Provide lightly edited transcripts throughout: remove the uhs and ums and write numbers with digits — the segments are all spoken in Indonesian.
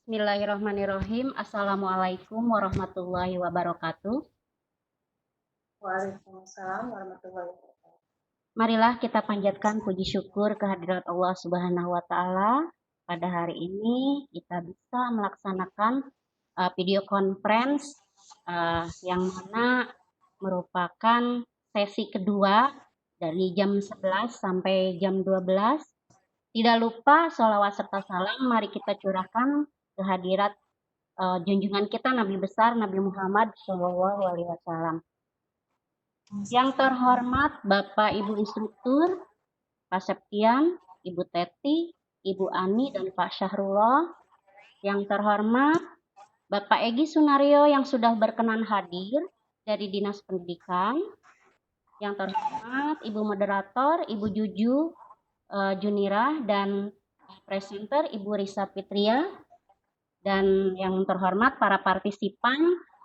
Bismillahirrahmanirrahim. Assalamualaikum warahmatullahi wabarakatuh. Waalaikumsalam warahmatullahi wabarakatuh. Marilah kita panjatkan puji syukur kehadirat Allah Subhanahu wa Ta'ala. Pada hari ini kita bisa melaksanakan video conference yang mana merupakan sesi kedua dari jam 11 sampai jam 12. Tidak lupa sholawat serta salam mari kita curahkan kehadirat junjungan kita Nabi besar Nabi Muhammad SAW. Yang terhormat Bapak Ibu Instruktur, Pak Septian, Ibu Teti, Ibu Ani, dan Pak Syahrullah. Yang terhormat Bapak Egi Sunario yang sudah berkenan hadir dari Dinas Pendidikan. Yang terhormat Ibu Moderator, Ibu Juju Junira, dan presenter Ibu Risa Fitria. Dan yang terhormat para partisipan,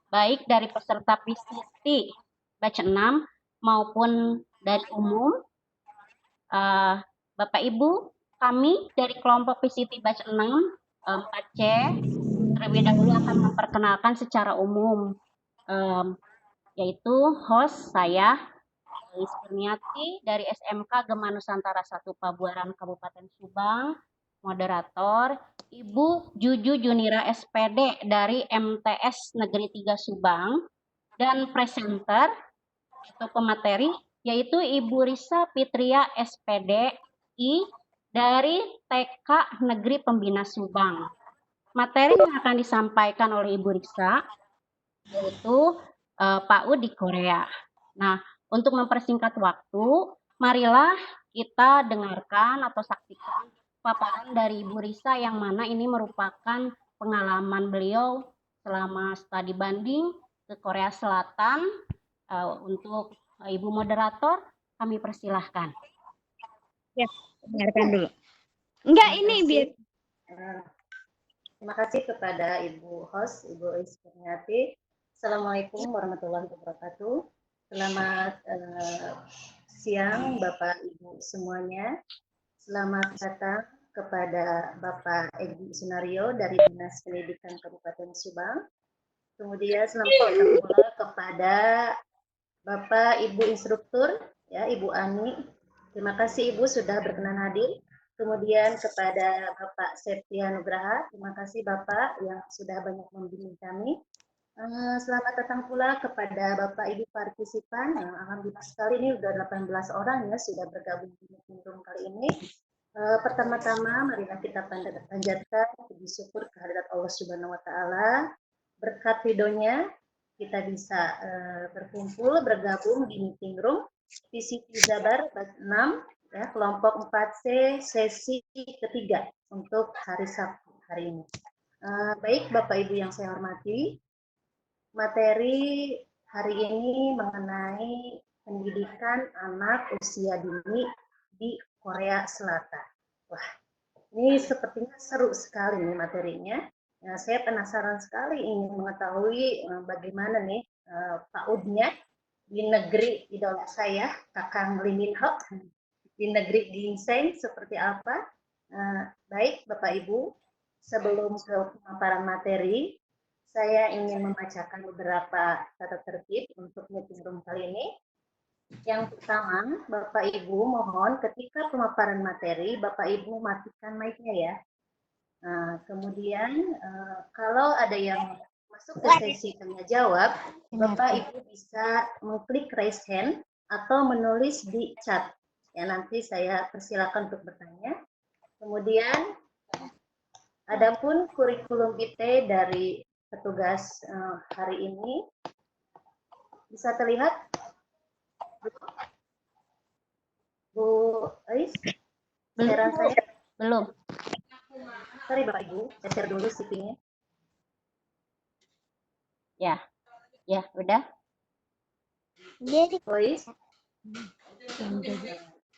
baik dari peserta PCT batch 6 maupun dari umum. Bapak Ibu, kami dari kelompok PCT batch 6 4C terlebih dahulu akan memperkenalkan secara umum, yaitu host saya, Elis Kurniati dari SMK Gema Nusantara 1 Pabuaran Kabupaten Subang, moderator Ibu Juju Junira SPD dari MTS Negeri 3 Subang, dan presenter atau pemateri yaitu Ibu Risa Fitria SPDI dari TK Negeri Pembina Subang. Materi yang akan disampaikan oleh Ibu Risa yaitu PAUD di Korea. Nah, untuk mempersingkat waktu, marilah kita dengarkan atau saksikan paparan dari Ibu Risa yang mana ini merupakan pengalaman beliau selama studi banding ke Korea Selatan. Untuk Ibu Moderator, kami persilahkan. Ya, dengarkan dulu. Enggak, ini biar. Terima kasih kepada Ibu host, Ibu Elis Kurniati. Assalamualaikum warahmatullahi wabarakatuh. Selamat siang Bapak Ibu semuanya. Selamat datang kepada Bapak Egi Sunario dari Dinas Pendidikan Kabupaten Subang. Kemudian selamat datang pula kepada Bapak Ibu Instruktur, ya Ibu Ani. Terima kasih Ibu sudah berkenan hadir. Kemudian kepada Bapak Septian Nugraha, terima kasih Bapak yang sudah banyak membimbing kami. Selamat datang pula kepada Bapak Ibu partisipan. Alhamdulillah sekali ini sudah 18 orang ya sudah bergabung di meeting room kali ini. Pertama-tama marilah kita panjatkan puji syukur kehadirat Allah Subhanahu wa Ta'ala. Berkat ridhonya kita bisa berkumpul bergabung di meeting room PCT Jabar 6 ya, kelompok 4C sesi ketiga untuk hari Sabtu hari ini. Baik Bapak Ibu yang saya hormati, materi hari ini mengenai pendidikan anak usia dini di Korea Selatan. Wah, ini sepertinya seru sekali nih materinya. Nah, saya penasaran sekali ingin mengetahui bagaimana nih PAUD-nya di negeri idola saya, Kakang Lee Min Ho, di negeri ginseng seperti apa. Baik Bapak Ibu, sebelum ke pemaparan materi, saya ingin membacakan beberapa tata tertib untuk meeting room kali ini. Yang pertama, Bapak Ibu mohon ketika pemaparan materi, Bapak Ibu matikan mic-nya ya. Kemudian kalau ada yang masuk ke sesi tanya jawab, Bapak Ibu bisa mengklik raise hand atau menulis di chat. Ya, nanti saya persilakan untuk bertanya. Kemudian adapun kurikulum vitae dari petugas hari ini bisa terlihat Bu Ais? Belum. Saya? Belum. Sorry Bapak Ibu, saya share dulu CV-nya. Ya, udah. Jadi Ais?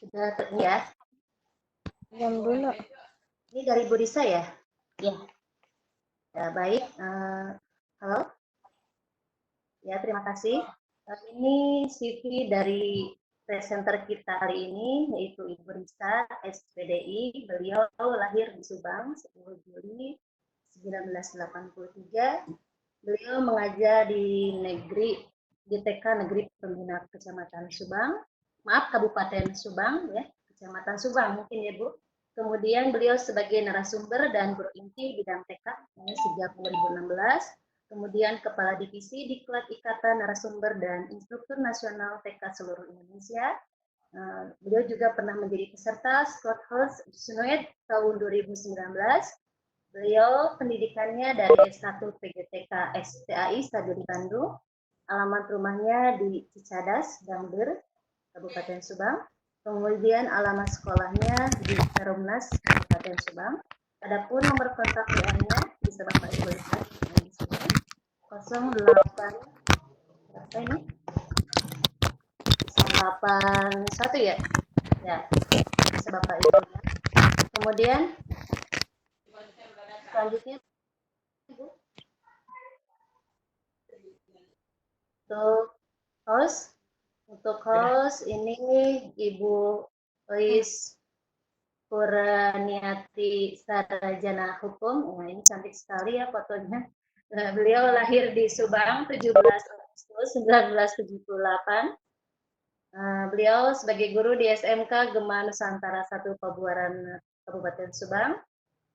Sudah terlihat? jam dulu. Ini dari Bu Risa ya? Ya. Ya, baik. Halo? Ya, terima kasih. Ini CV dari presenter kita hari ini, yaitu Ibu Risa, SPDI. Beliau lahir di Subang 10 Juli 1983. Beliau mengajar di TK Negeri Pembina Kecamatan Subang, Kabupaten Subang, ya, Kecamatan Subang mungkin ya Bu. Kemudian beliau sebagai narasumber dan guru inti bidang TK sejak 2016. Kemudian Kepala Divisi Diklat Ikatan Narasumber dan Instruktur Nasional TK seluruh Indonesia. Beliau juga pernah menjadi peserta Scott House Sunoid tahun 2019. Beliau pendidikannya dari S1 PGTK STAI Stadion Bandung. Alamat rumahnya di Cicadas, Gambir, Kabupaten Subang. Kemudian alamat sekolahnya di Perumnas, Kabupaten Subang. Adapun nomor kontak WA-nya bisa Bapak Ibu lihat di sini. 08 berapa ini? 081 ya? Ya, bisa Bapak Ibu lihat. Kemudian selanjutnya Ibu untuk host ini Ibu Lois Puraniati Sarjana Hukum. Nah, ini cantik sekali ya fotonya. Beliau lahir di Subang 17 Agustus 1978. Beliau sebagai guru di SMK Gema Nusantara 1 Pabuaran Kabupaten Subang.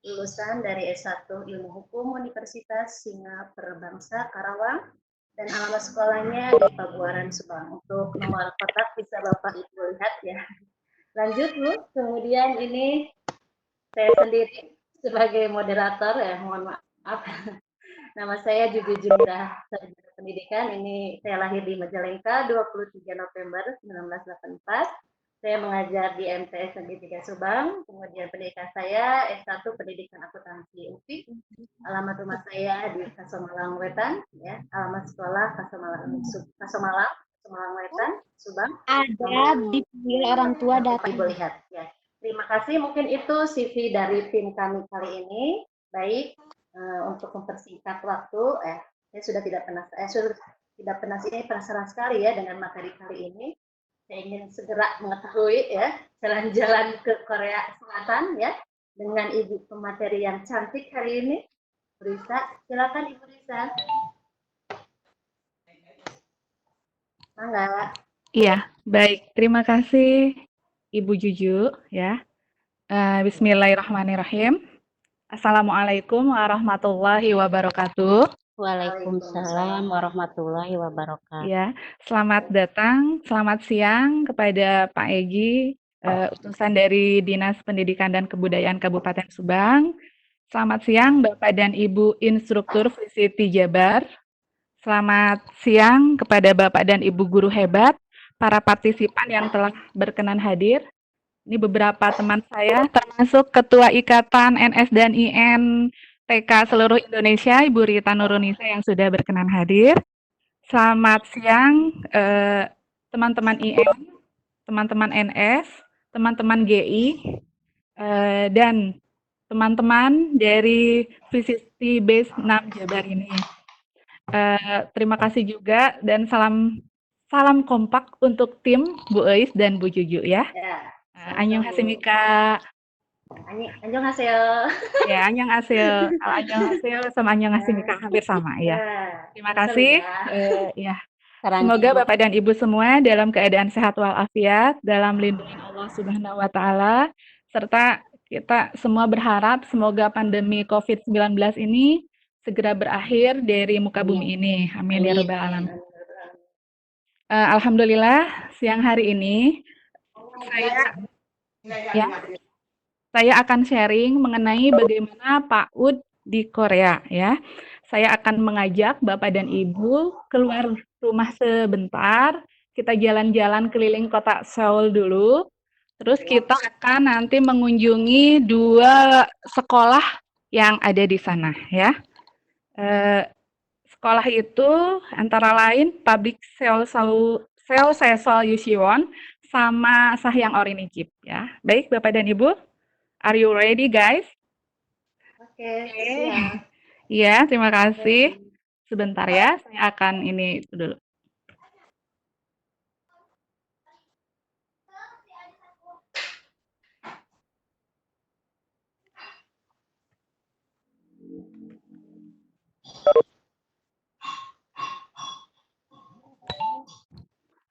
Lulusan dari S1 Ilmu Hukum Universitas Singapura Bangsa Karawang dan alamat sekolahnya di Pabuaran Subang. Untuk nomor kotak bisa Bapak Ibu lihat ya. Lanjut Bu, kemudian ini saya sendiri sebagai moderator ya, mohon maaf. Nama saya Juju Junira, Sarjana Pendidikan. Ini saya lahir di Majalengka 23 November 1984. Saya mengajar di MTS Negeri 3 Subang, kemudian pendidikan saya S1 Pendidikan Akuntansi UPI. Alamat rumah saya di Kasomalang Wetan, ya. Alamat sekolah Kasomalang Wetan, Subang. Ada dipanggil orang tua datang. Ibu lihat, ya. Terima kasih. Mungkin itu CV dari tim kami kali ini. Baik, untuk mempersingkat waktu, saya sudah tidak penasaran sekali ya dengan materi kali ini. Saya ingin segera mengetahui ya jalan-jalan ke Korea Selatan ya dengan ibu pemateri yang cantik hari ini. Bu Risa, silakan Ibu Risa. Mangga. Iya, baik. Terima kasih Ibu Juju ya. Bismillahirrahmanirrahim. Assalamualaikum warahmatullahi wabarakatuh. Waalaikumsalam warahmatullahi wabarakatuh. Ya, selamat datang, selamat siang kepada Pak Egi, utusan dari Dinas Pendidikan dan Kebudayaan Kabupaten Subang. Selamat siang Bapak dan Ibu Instruktur VCT Jabar. Selamat siang kepada Bapak dan Ibu guru hebat, para partisipan yang telah berkenan hadir. Ini beberapa teman saya, termasuk Ketua Ikatan NS dan IN TK seluruh Indonesia, Ibu Rita Nurunisa yang sudah berkenan hadir. Selamat siang teman-teman IN, teman-teman NS, teman-teman GI, dan teman-teman dari VCT Base 6 Jabar ini. Terima kasih juga dan salam kompak untuk tim Bu Eis dan Bu Juju ya. Annyeonghaseyo. Annyeonghaseyo. Ya, annyeonghaseyo. Kalau annyeonghaseyo sama annyeonghaseyo hampir sama ya. Terima kasih. Ya. Semoga Bapak dan Ibu semua dalam keadaan sehat walafiat, dalam lindungan Allah Subhanahu wa taala, serta kita semua berharap semoga pandemi COVID-19 ini segera berakhir dari muka bumi ini. Amin ya rabbal alamin. Alhamdulillah, siang hari ini saya akan sharing mengenai bagaimana PAUD di Korea ya. Saya akan mengajak Bapak dan Ibu keluar rumah sebentar, kita jalan-jalan keliling kota Seoul dulu. Terus kita akan nanti mengunjungi 2 sekolah yang ada di sana ya. Sekolah itu antara lain Public Seoul Sesol Yusiwon sama Sahyang Orinichip ya. Baik Bapak dan Ibu, are you ready guys? Oke, siap. Iya, terima kasih. Sebentar ya, saya akan ini dulu.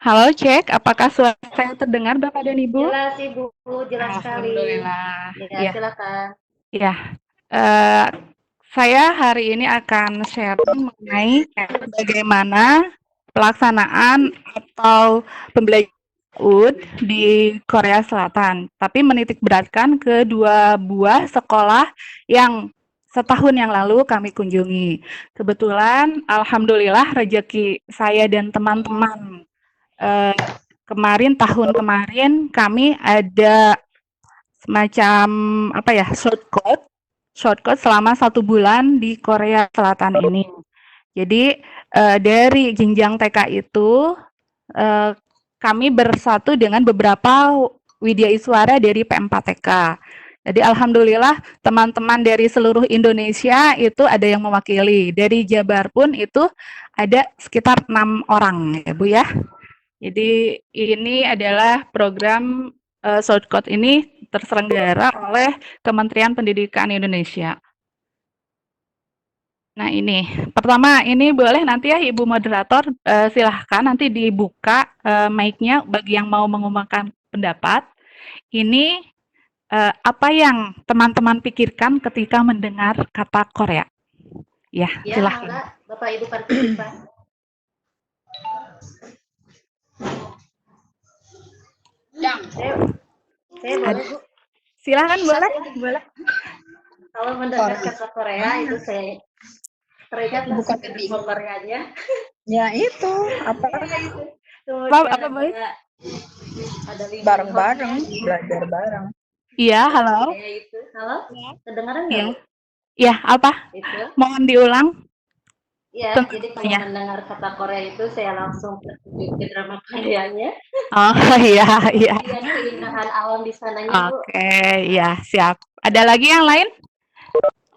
Halo, cek. Apakah suara saya terdengar, Bapak dan Ibu? Jelas Ibu, jelas sekali. Alhamdulillah. Ya, Ya, silakan. ya. Eh, saya hari ini akan sharing mengenai bagaimana pelaksanaan atau pembelajaran PAUD di Korea Selatan, tapi menitik beratkan ke 2 buah sekolah yang setahun yang lalu kami kunjungi. Kebetulan, alhamdulillah rezeki saya dan teman-teman tahun kemarin kami ada semacam apa ya, shortcut selama 1 bulan di Korea Selatan ini. Jadi dari jenjang TK itu kami bersatu dengan beberapa widyaswara dari P4TK. Jadi alhamdulillah teman-teman dari seluruh Indonesia itu ada yang mewakili. Dari Jabar pun itu ada sekitar 6 orang ya Bu ya. Jadi ini adalah program shortcut ini terselenggara oleh Kementerian Pendidikan Indonesia. Nah ini, pertama ini boleh nanti ya Ibu Moderator silahkan nanti dibuka mic-nya bagi yang mau mengumumkan pendapat. Ini apa yang teman-teman pikirkan ketika mendengar kata Korea? Ya, Ya, silahkan. mangga Bapak Ibu partisipan. Saya boleh Bu. Silahkan boleh. Kalau mendengar kata Korea itu saya teringat Bukan langsung ke Koreanya. Ya itu apa Kemudian Boy? ada bareng-bareng belajar bareng. Iya, halo. Itu. Halo, kedengaran Iya. nggak? Ya, apa? Itu. Mohon diulang. Ya, jadi kalau mendengar kata Korea itu saya langsung tertuju ke drama Koreanya. Oh iya, iya. Dan keindahan alam di sananya Bu. Oke, ya siap. Ada lagi yang lain?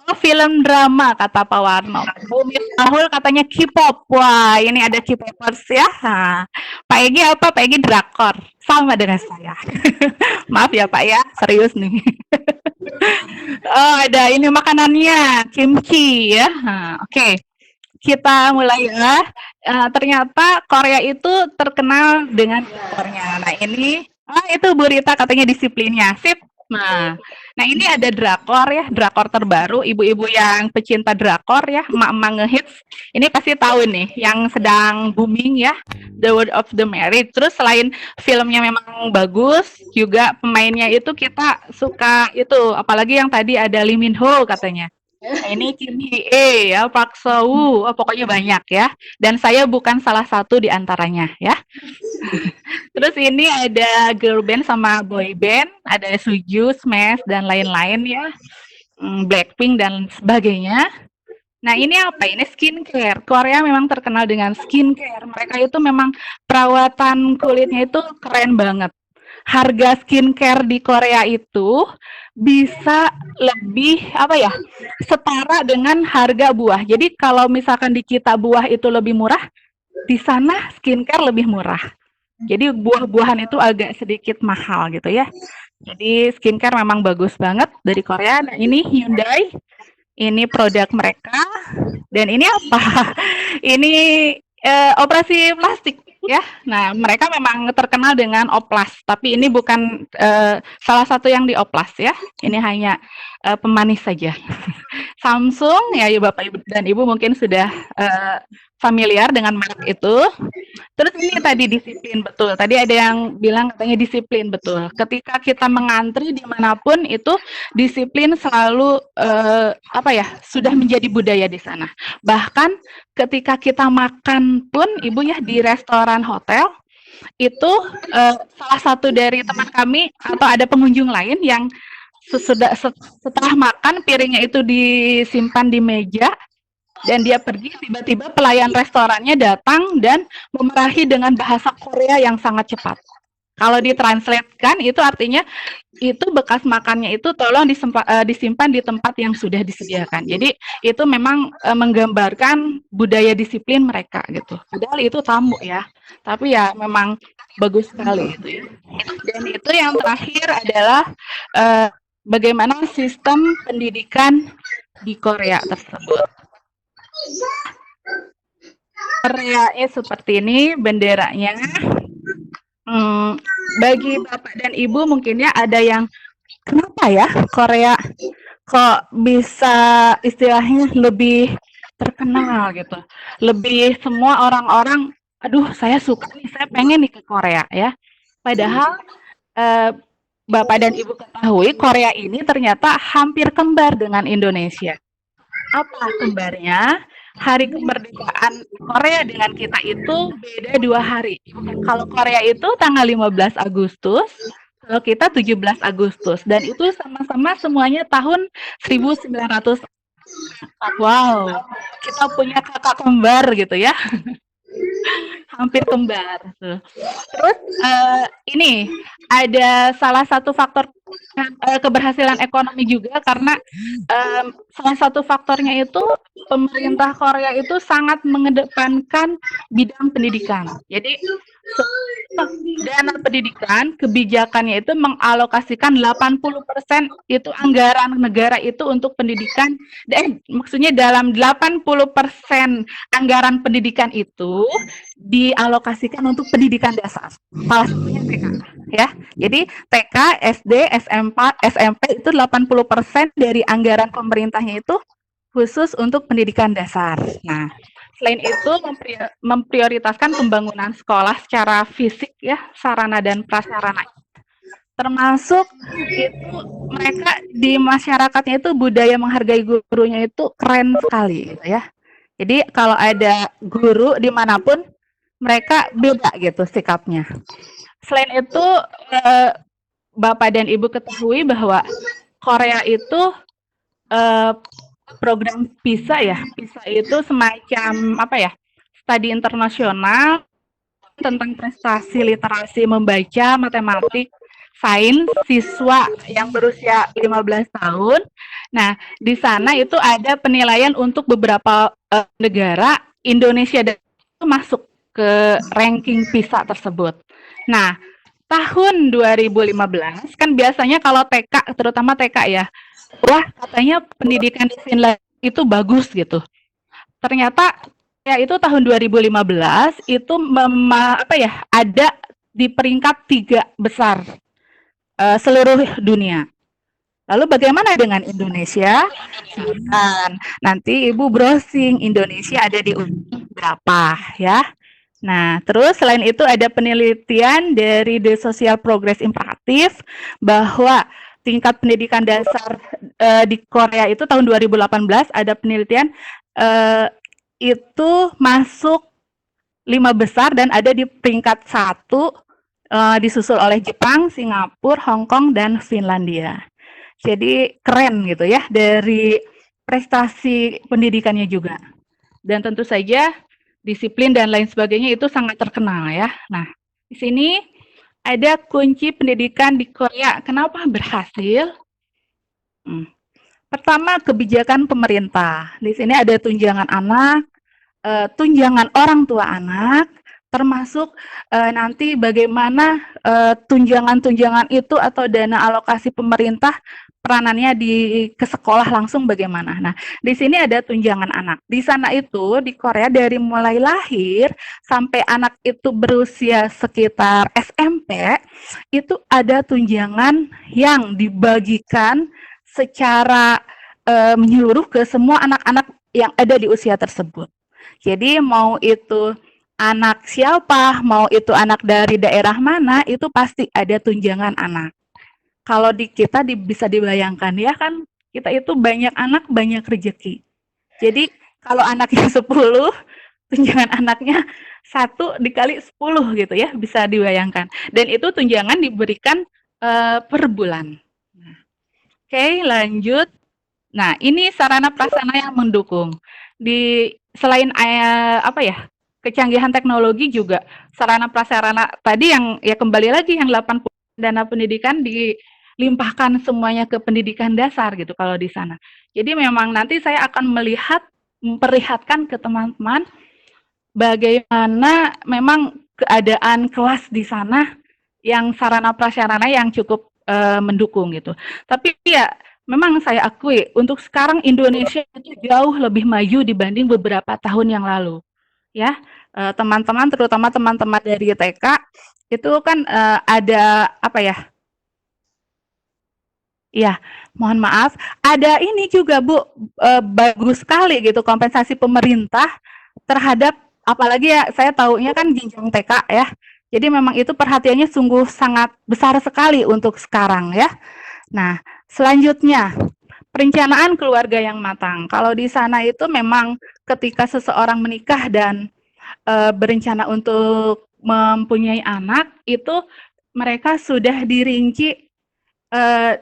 Oh, film drama kata Pak Warno. Bu Miftahul katanya K-pop. Wah, ini ada K-popers ya. Nah, Pak Egi apa? Pak Egi drakor. Sama dengan saya. Maaf ya Pak ya, serius nih. Oh, ada ini makanannya, kimchi ya. Nah, oke. Kita mulai ya. Ternyata Korea itu terkenal dengan drakornya. Nah, ini itu Bu Rita katanya disiplinnya. Sip. Nah ini ada drakor ya, drakor terbaru. Ibu-ibu yang pecinta drakor ya, emak-emak ngehits. Ini pasti tahu nih, yang sedang booming ya, The Word of the Married. Terus selain filmnya memang bagus, juga pemainnya itu kita suka itu. Apalagi yang tadi ada Lee Min Ho katanya. Nah, ini Kim Hee ya, Park Seo Woo, pokoknya banyak ya. Dan saya bukan salah satu di antaranya ya. Terus ini ada girl band sama boy band, ada Suju, Smash dan lain-lain ya. Blackpink dan sebagainya. Nah, ini apa? Ini skincare. Korea memang terkenal dengan skincare. Mereka itu memang perawatan kulitnya itu keren banget. Harga skincare di Korea itu bisa lebih setara dengan harga buah. Jadi kalau misalkan di kita buah itu lebih murah, di sana skincare lebih murah. Jadi buah-buahan itu agak sedikit mahal gitu ya. Jadi skincare memang bagus banget dari Korea. Nah, ini Hyundai. Ini produk mereka. Dan ini apa? Ini operasi plastik ya. Nah, mereka memang terkenal dengan oplas, tapi ini bukan salah satu yang dioplas ya. Ini hanya pemanis saja. Samsung ya Bapak Ibu dan Ibu mungkin sudah familiar dengan merek itu. Terus ini tadi disiplin betul. Tadi ada yang bilang katanya disiplin betul. Ketika kita mengantri dimanapun itu disiplin selalu sudah menjadi budaya di sana. Bahkan ketika kita makan pun Ibu ya di restoran hotel itu salah satu dari teman kami atau ada pengunjung lain yang setelah makan piringnya itu disimpan di meja dan dia pergi, tiba-tiba pelayan restorannya datang dan memarahi dengan bahasa Korea yang sangat cepat. Kalau ditranslatekan itu artinya itu bekas makannya itu tolong disimpan di tempat yang sudah disediakan. Jadi itu memang menggambarkan budaya disiplin mereka gitu. Padahal itu tamu ya, tapi ya memang bagus sekali gitu ya. Dan itu yang terakhir adalah bagaimana sistem pendidikan di Korea tersebut. Korea seperti ini benderanya. Bagi Bapak dan Ibu mungkin ya ada yang kenapa ya Korea kok bisa istilahnya lebih terkenal gitu. Lebih semua orang-orang, aduh saya suka nih, saya pengen nih ke Korea ya. Padahal eh, Bapak dan Ibu ketahui Korea ini ternyata hampir kembar dengan Indonesia. Apa kembarnya? Hari kemerdekaan Korea dengan kita itu beda 2 hari. Kalau Korea itu tanggal 15 Agustus, kalau kita 17 Agustus. Dan itu sama-sama semuanya tahun 1900. Wow, kita punya kakak kembar gitu ya. Hampir kembar. Terus ini ada salah satu faktor keberhasilan ekonomi juga karena salah satu faktornya itu pemerintah Korea itu sangat mengedepankan bidang pendidikan. Jadi dana pendidikan kebijakannya itu mengalokasikan 80% itu anggaran negara itu untuk pendidikan. Maksudnya dalam 80% anggaran pendidikan itu dialokasikan untuk pendidikan dasar. Salah satunya TK ya. Jadi TK, SD, SMP itu 80% dari anggaran pemerintahnya itu khusus untuk pendidikan dasar. Nah, selain itu memprioritaskan pembangunan sekolah secara fisik ya, sarana dan prasarana. Termasuk itu mereka di masyarakatnya itu budaya menghargai gurunya itu keren sekali gitu ya. Jadi kalau ada guru dimanapun mereka beda gitu sikapnya. Selain itu Bapak dan Ibu ketahui bahwa Korea itu program PISA ya. PISA itu semacam apa ya? Studi internasional tentang prestasi literasi membaca, matematik, sains siswa yang berusia 15 tahun. Nah, di sana itu ada penilaian untuk beberapa negara, Indonesia dan itu masuk ke ranking PISA tersebut. Nah, tahun 2015 kan biasanya kalau TK, terutama TK ya, wah katanya pendidikan di Finlandia itu bagus gitu. Ternyata ya itu tahun 2015 itu ada di peringkat 3 besar seluruh dunia. Lalu bagaimana dengan Indonesia? Nanti Ibu browsing Indonesia ada di berapa ya. Nah, terus selain itu ada penelitian dari The Social Progress Imperative bahwa tingkat pendidikan dasar di Korea itu tahun 2018 ada penelitian itu masuk 5 besar dan ada di peringkat 1 disusul oleh Jepang, Singapura, Hong Kong, dan Finlandia. Jadi keren gitu ya dari prestasi pendidikannya juga. Dan tentu saja disiplin dan lain sebagainya itu sangat terkenal ya. Nah, di sini ada kunci pendidikan di Korea. Kenapa berhasil? Pertama, kebijakan pemerintah. Di sini ada tunjangan anak, tunjangan orang tua anak, termasuk nanti bagaimana tunjangan-tunjangan itu atau dana alokasi pemerintah peranannya ke sekolah langsung bagaimana. Nah, di sini ada tunjangan anak. Di sana itu di Korea dari mulai lahir sampai anak itu berusia sekitar SMP itu ada tunjangan yang dibagikan secara menyeluruh ke semua anak-anak yang ada di usia tersebut. Jadi mau itu anak siapa, mau itu anak dari daerah mana, itu pasti ada tunjangan anak. Kalau di kita bisa dibayangkan ya kan, kita itu banyak anak, banyak rezeki. Jadi kalau anaknya 10, tunjangan anaknya 1 dikali 10 gitu ya, bisa dibayangkan. Dan itu tunjangan diberikan per bulan. Oke, lanjut. Nah, ini sarana prasarana yang mendukung. Selain kecanggihan teknologi juga sarana prasarana tadi yang ya kembali lagi yang 80 dana pendidikan dilimpahkan semuanya ke pendidikan dasar gitu kalau di sana. Jadi memang nanti saya akan memperlihatkan ke teman-teman bagaimana memang keadaan kelas di sana yang sarana prasarana yang cukup mendukung gitu. Tapi ya memang saya akui untuk sekarang Indonesia itu jauh lebih maju dibanding beberapa tahun yang lalu. Ya, teman-teman terutama teman-teman dari TK itu kan ada apa ya? Iya, mohon maaf. Ada ini juga Bu, bagus sekali gitu kompensasi pemerintah terhadap apalagi ya saya taunya kan jenjang TK ya. Jadi memang itu perhatiannya sungguh sangat besar sekali untuk sekarang ya. Nah, selanjutnya perencanaan keluarga yang matang. Kalau di sana itu memang ketika seseorang menikah dan berencana untuk mempunyai anak itu mereka sudah dirinci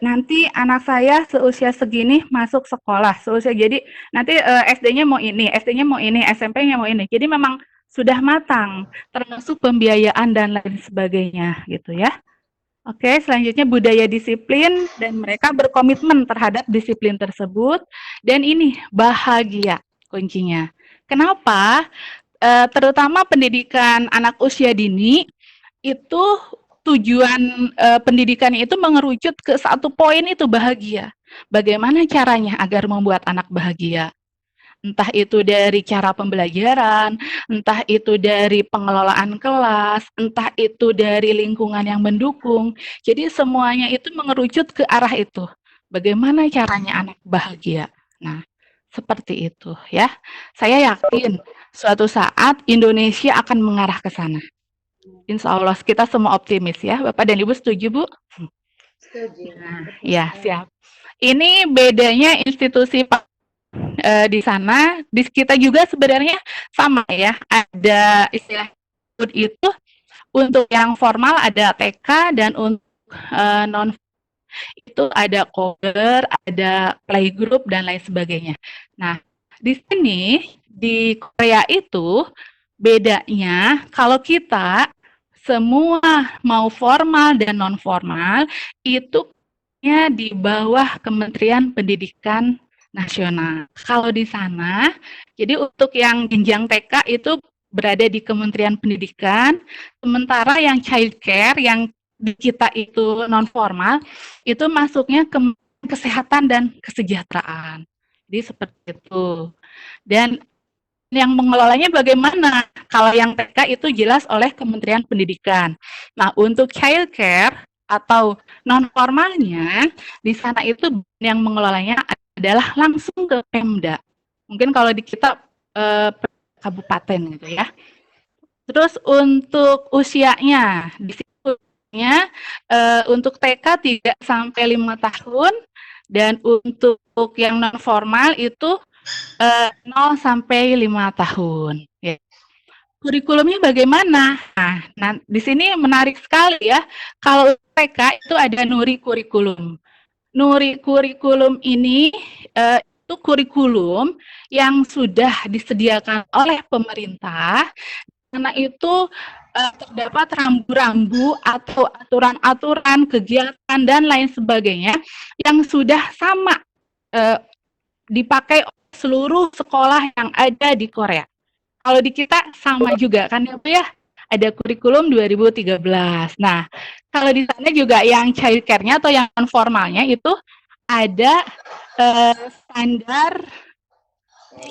nanti anak saya seusia segini masuk sekolah, seusia jadi nanti SD-nya mau ini, SD-nya mau ini, SMP-nya mau ini. Jadi memang sudah matang, termasuk pembiayaan dan lain sebagainya gitu ya. Oke, selanjutnya budaya disiplin dan mereka berkomitmen terhadap disiplin tersebut dan ini bahagia kuncinya. Kenapa? Terutama pendidikan anak usia dini itu tujuan pendidikannya itu mengerucut ke satu poin itu bahagia. Bagaimana caranya agar membuat anak bahagia? Entah itu dari cara pembelajaran, entah itu dari pengelolaan kelas, entah itu dari lingkungan yang mendukung. Jadi semuanya itu mengerucut ke arah itu. Bagaimana caranya anak bahagia? Nah, seperti itu ya. Saya yakin suatu saat Indonesia akan mengarah ke sana. Insya Allah kita semua optimis ya. Bapak dan Ibu setuju, Bu? Setuju. Nah, Betul ya sekali. siap. Ini bedanya institusi di sana, di kita juga sebenarnya sama ya. Ada istilah itu untuk yang formal ada TK dan untuk non itu ada coder, ada playgroup dan lain sebagainya. Nah, di sini di Korea itu bedanya kalau kita semua mau formal dan non formal itu di bawah Kementerian Pendidikan Nasional. Kalau di sana, jadi untuk yang jenjang TK itu berada di Kementerian Pendidikan, sementara yang child care yang di kita itu non formal itu masuknya ke kesehatan dan kesejahteraan. Jadi seperti itu. Dan yang mengelolanya bagaimana? Kalau yang TK itu jelas oleh Kementerian Pendidikan. Nah, untuk child care atau non formalnya di sana itu yang mengelolanya adalah langsung ke Pemda. Mungkin kalau di kita kabupaten gitu ya. Terus untuk usianya di situ untuk TK 3 sampai 5 tahun dan untuk yang non formal itu 0 sampai 5 tahun. Ya. Kurikulumnya bagaimana? Nah, di sini menarik sekali ya. Kalau TK itu ada Nuri kurikulum. Nuri kurikulum ini itu kurikulum yang sudah disediakan oleh pemerintah karena itu terdapat rambu-rambu atau aturan-aturan kegiatan dan lain sebagainya yang sudah sama dipakai seluruh sekolah yang ada di Korea. Kalau di kita sama juga kan ya Bu ya? Ada kurikulum 2013. Nah, kalau di sana juga yang child care-nya atau yang non formalnya itu ada standar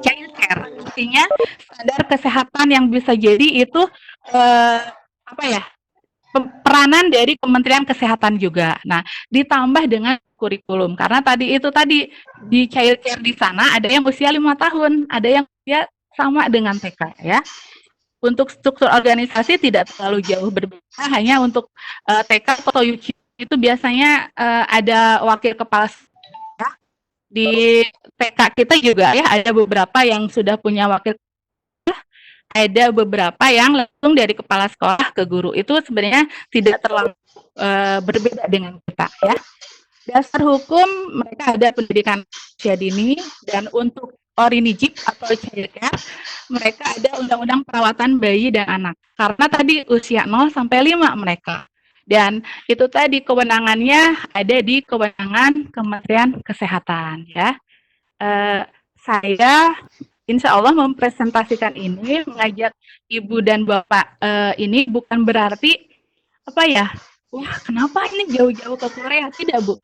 child care. Artinya standar kesehatan yang bisa jadi itu apa ya? Peranan dari Kementerian Kesehatan juga. Nah, ditambah dengan kurikulum karena tadi di child care di sana ada yang usia 5 tahun, ada yang usia sama dengan TK ya. Untuk struktur organisasi tidak terlalu jauh berbeda, hanya untuk TK atau UC itu biasanya ada wakil kepala ya. Di TK kita juga ya ada beberapa yang sudah punya wakil, ada beberapa yang langsung dari kepala sekolah ke guru. Itu sebenarnya tidak terlalu berbeda dengan kita ya. Dasar hukum mereka ada pendidikan usia dini dan untuk Orinijip atau child care mereka ada undang-undang perawatan bayi dan anak. Karena tadi usia 0 sampai 5 mereka. Dan itu tadi kewenangannya ada di kewenangan Kementerian Kesehatan ya. Saya insya Allah mempresentasikan ini mengajak Ibu dan Bapak ini bukan berarti apa ya, wah kenapa ini jauh-jauh ke Korea, tidak Bu.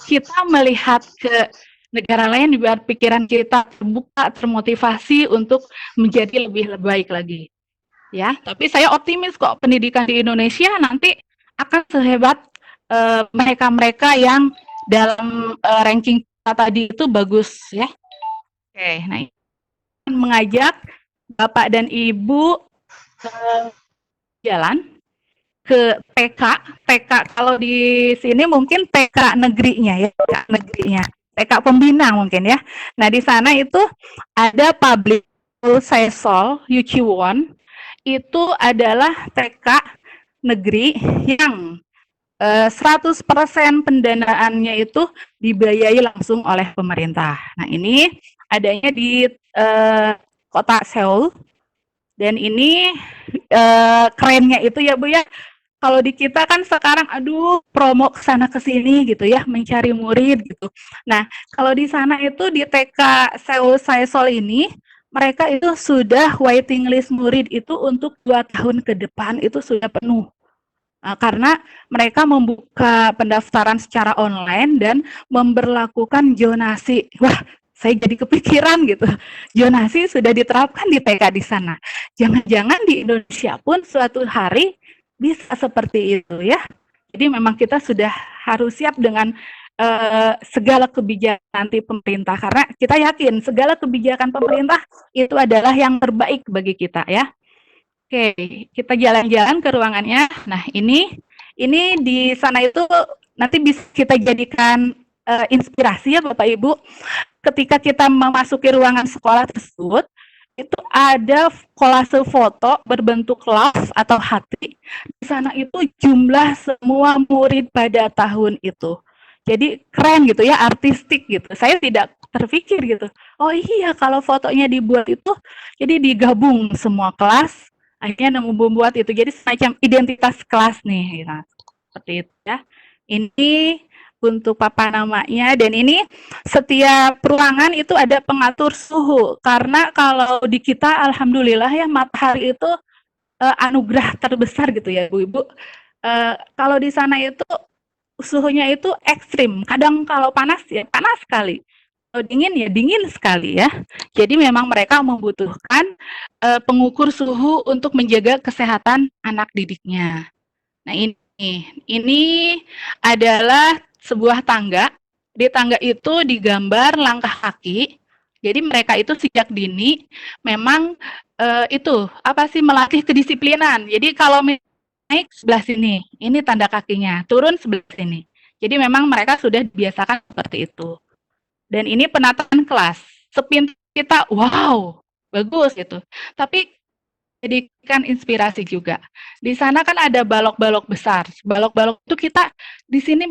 Kita melihat ke negara lain biar pikiran kita terbuka, termotivasi untuk menjadi lebih baik lagi. ya. Tapi saya optimis kok pendidikan di Indonesia nanti akan sehebat mereka-mereka yang dalam ranking tadi itu bagus ya. Oke, nah ini mengajak Bapak dan Ibu jalan ke TK. TK kalau di sini mungkin TK negerinya ya, TK negerinya. TK pembina mungkin ya. Nah, di sana itu ada public Saesol Yuchiwon. Itu adalah TK negeri yang 100% pendanaannya itu dibiayai langsung oleh pemerintah. Nah, ini adanya di kota Seoul. Dan ini kerennya itu ya Bu ya, kalau di kita kan sekarang aduh promo ke sana ke sini gitu ya, mencari murid gitu. Nah, kalau di sana itu di TK Seoul Saesol ini mereka itu sudah waiting list murid itu untuk 2 tahun ke depan itu sudah penuh. Karena mereka membuka pendaftaran secara online dan memberlakukan zonasi. Wah, saya jadi kepikiran gitu. Zonasi sudah diterapkan di TK di sana. Jangan-jangan di Indonesia pun suatu hari bisa seperti itu ya. Jadi memang kita sudah harus siap dengan segala kebijakan nanti pemerintah. Karena kita yakin segala kebijakan pemerintah itu adalah yang terbaik bagi kita ya. Oke, kita jalan-jalan ke ruangannya. Nah, ini di sana itu nanti bisa kita jadikan inspirasi ya Bapak Ibu. Ketika kita memasuki ruangan sekolah tersebut, itu ada kolase foto berbentuk love atau hati. Di sana itu jumlah semua murid pada tahun itu. Jadi keren gitu ya, artistik gitu. Saya tidak terpikir gitu. Oh iya, kalau fotonya dibuat itu, jadi digabung semua kelas, akhirnya membuat itu jadi semacam identitas kelas nih gitu. Seperti itu ya. Ini untuk papan namanya dan ini setiap ruangan itu ada pengatur suhu karena kalau di kita alhamdulillah ya matahari itu anugerah terbesar gitu ya Bu Ibu. Kalau di sana itu suhunya itu ekstrim. Kadang kalau panas ya panas sekali. Kalau dingin ya dingin sekali ya. Jadi memang mereka membutuhkan pengukur suhu untuk menjaga kesehatan anak didiknya. Nah ini adalah sebuah tangga. Di tangga itu digambar langkah kaki. Jadi mereka itu sejak dini memang itu apa sih melatih kedisiplinan. Jadi kalau naik sebelah sini, ini tanda kakinya, turun sebelah sini. Jadi memang mereka sudah dibiasakan seperti itu. Dan ini penataan kelas. Sepintas kita, wow, bagus gitu. Tapi jadikan inspirasi juga. Di sana kan ada balok-balok besar. Balok-balok itu kita di sini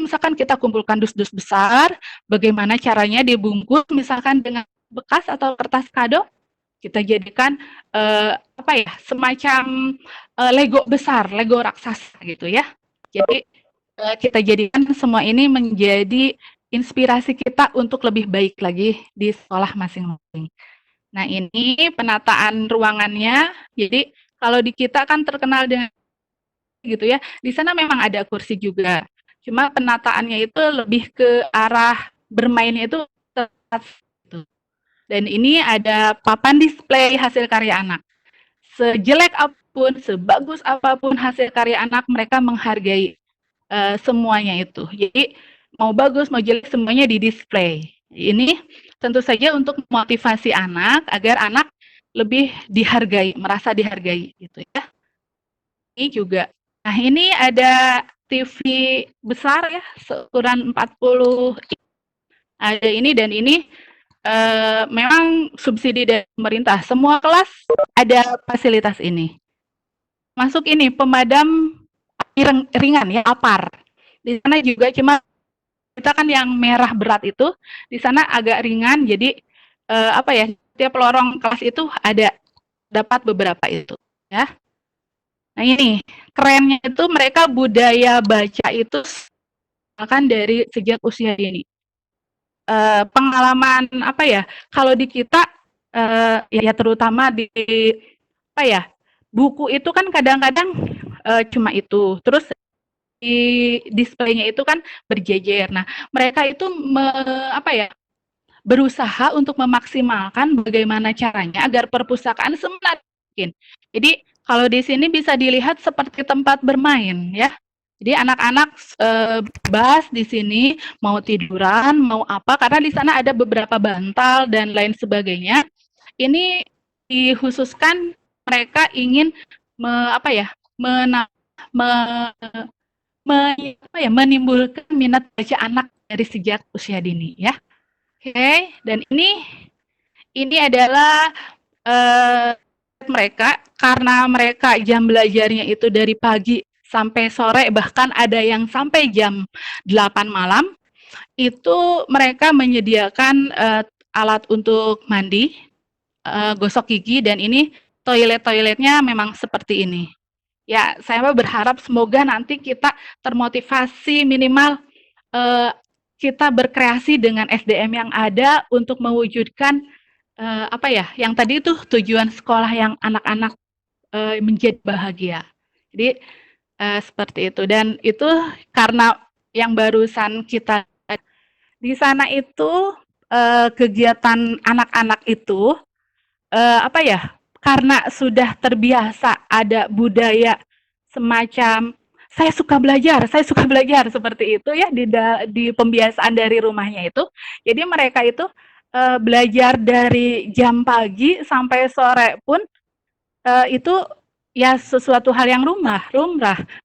misalkan kita kumpulkan dus-dus besar, bagaimana caranya dibungkus misalkan dengan bekas atau kertas kado, kita jadikan apa ya, semacam Lego besar, Lego raksasa gitu ya. Jadi kita jadikan semua ini menjadi inspirasi kita untuk lebih baik lagi di sekolah masing-masing. Nah, ini penataan ruangannya. Jadi, kalau di kita kan terkenal dengan gitu ya. Di sana memang ada kursi juga. Cuma penataannya itu lebih ke arah bermainnya itu gitu. Dan ini ada papan display hasil karya anak. Sejelek apapun, sebagus apapun hasil karya anak, mereka menghargai semuanya itu. Jadi mau bagus, mau jelek, semuanya di display. Ini tentu saja untuk motivasi anak agar anak lebih dihargai, merasa dihargai gitu ya. Ini juga. Nah, ini ada TV besar ya, seukuran 40 ada ini dan ini memang subsidi dari pemerintah. Semua kelas ada fasilitas ini. Masuk ini pemadam ringan ya, APAR. Di sana juga cuma kita kan yang merah berat itu di sana agak ringan, jadi apa ya, tiap lorong kelas itu ada dapat beberapa itu ya. Nah ini kerennya itu mereka budaya baca itu akan dari sejak usia dini. Pengalaman apa ya, kalau di kita ya terutama di apa ya, buku itu kan kadang-kadang cuma itu, terus di displaynya itu kan berjejer. Nah, mereka itu apa ya, berusaha untuk memaksimalkan bagaimana caranya agar perpustakaan semua mungkin. Jadi kalau di sini bisa dilihat seperti tempat bermain ya. Jadi anak-anak bebas di sini mau tiduran, mau apa, karena di sana ada beberapa bantal dan lain sebagainya. Ini dikhususkan mereka ingin apa ya, menimbulkan minat baca anak dari sejak usia dini ya. Oke, dan ini adalah mereka, karena mereka jam belajarnya itu dari pagi sampai sore, bahkan ada yang sampai jam 8 malam, itu mereka menyediakan alat untuk mandi, gosok gigi, dan ini toilet-toiletnya memang seperti ini. Ya, saya berharap semoga nanti kita termotivasi minimal kita berkreasi dengan SDM yang ada untuk mewujudkan apa ya, yang tadi itu tujuan sekolah yang anak-anak menjadi bahagia. Jadi seperti itu, dan itu karena yang barusan kita di sana itu kegiatan anak-anak itu apa ya, karena sudah terbiasa ada budaya semacam saya suka belajar seperti itu ya, di pembiasaan dari rumahnya itu. Jadi mereka itu belajar dari jam pagi sampai sore pun itu ya sesuatu hal yang lumrah.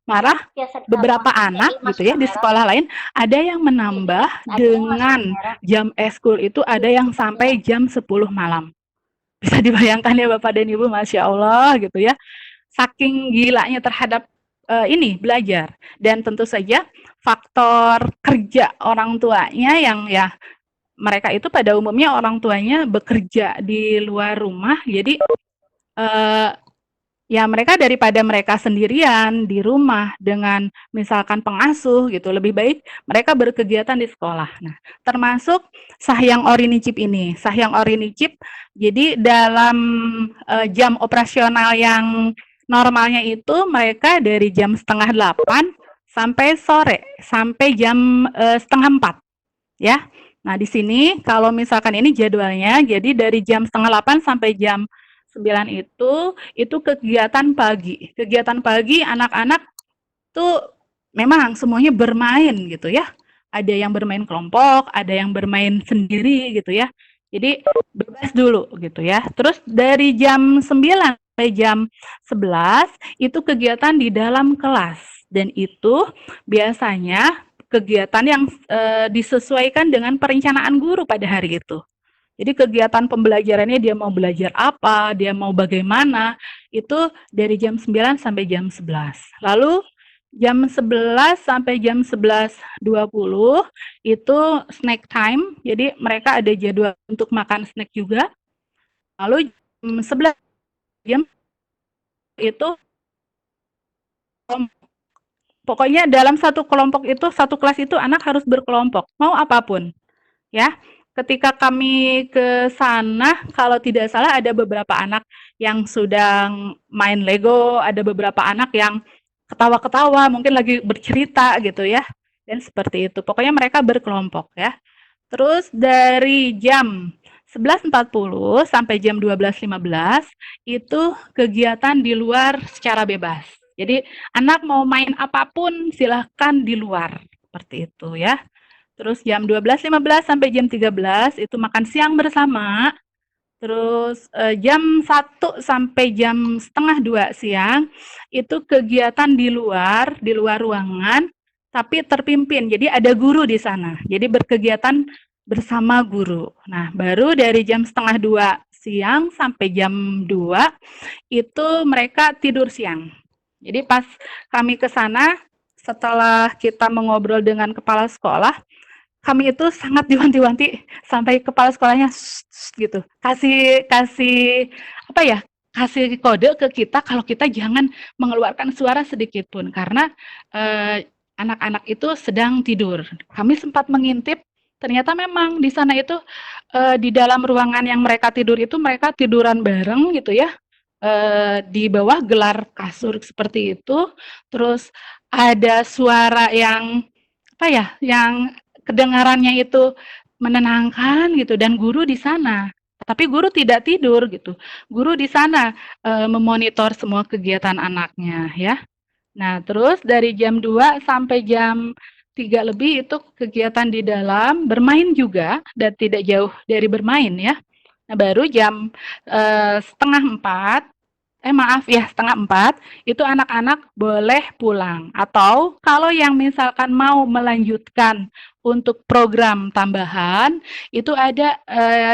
Marah beberapa anak gitu ya di sekolah lain ada yang menambah dengan jam eskul itu, ada yang sampai jam 10 malam. Bisa dibayangkan ya Bapak dan Ibu, Masya Allah gitu ya. Saking gilanya terhadap ini belajar. Dan tentu saja faktor kerja orang tuanya yang ya, mereka itu pada umumnya orang tuanya bekerja di luar rumah. Jadi ya mereka daripada mereka sendirian di rumah dengan misalkan pengasuh gitu, lebih baik mereka berkegiatan di sekolah. Nah, termasuk Sahyang Orinicip ini. Sahyang Orinicip, jadi dalam jam operasional yang normalnya itu mereka dari jam 7:30 sampai sore, sampai jam 3:30 ya. Nah, di sini kalau misalkan ini jadwalnya, jadi dari jam 7:30 sampai jam 9 itu kegiatan pagi. Kegiatan pagi anak-anak tuh memang semuanya bermain gitu ya. Ada yang bermain kelompok, ada yang bermain sendiri gitu ya. Jadi bebas dulu gitu ya. Terus dari jam 9 sampai jam 11 itu kegiatan di dalam kelas. Dan itu biasanya kegiatan yang disesuaikan dengan perencanaan guru pada hari itu. Jadi kegiatan pembelajarannya dia mau belajar apa, dia mau bagaimana, itu dari jam 9 sampai jam 11. Lalu jam 11 sampai jam 11:20 itu snack time. Jadi mereka ada jadwal untuk makan snack juga. Lalu jam 11 jam itu pokoknya dalam satu kelompok itu, satu kelas itu anak harus berkelompok, mau apapun. Ya, ketika kami ke sana, kalau tidak salah ada beberapa anak yang sedang main Lego, ada beberapa anak yang ketawa-ketawa, mungkin lagi bercerita gitu ya. Dan seperti itu. Pokoknya mereka berkelompok ya. Terus dari jam 11:40 sampai jam 12:15 itu kegiatan di luar secara bebas. Jadi anak mau main apapun silahkan di luar. Seperti itu ya. Terus jam 12:15 sampai jam 13 itu makan siang bersama. Terus jam 1 sampai jam 1:30 siang itu kegiatan di luar ruangan, tapi terpimpin. Jadi ada guru di sana. Jadi berkegiatan bersama guru. Nah, baru dari jam 1:30 siang sampai jam 2 itu mereka tidur siang. Jadi pas kami ke sana, setelah kita mengobrol dengan kepala sekolah, kami itu sangat diwanti-wanti sampai kepala sekolahnya gitu. Kasih apa ya? Kasih kode ke kita kalau kita jangan mengeluarkan suara sedikit pun karena anak-anak itu sedang tidur. Kami sempat mengintip, ternyata memang di sana itu di dalam ruangan yang mereka tidur itu mereka tiduran bareng gitu ya. Di bawah gelar kasur seperti itu, terus ada suara yang apa ya, yang kedengarannya itu menenangkan gitu dan guru di sana. tapi guru tidak tidur gitu. Guru di sana memonitor semua kegiatan anaknya ya. Nah, terus dari jam 2 sampai jam 3 lebih itu kegiatan di dalam, bermain juga dan tidak jauh dari bermain ya. Nah, baru jam setengah 4, maaf ya, setengah 4, itu anak-anak boleh pulang. Atau kalau yang misalkan mau melanjutkan untuk program tambahan, itu ada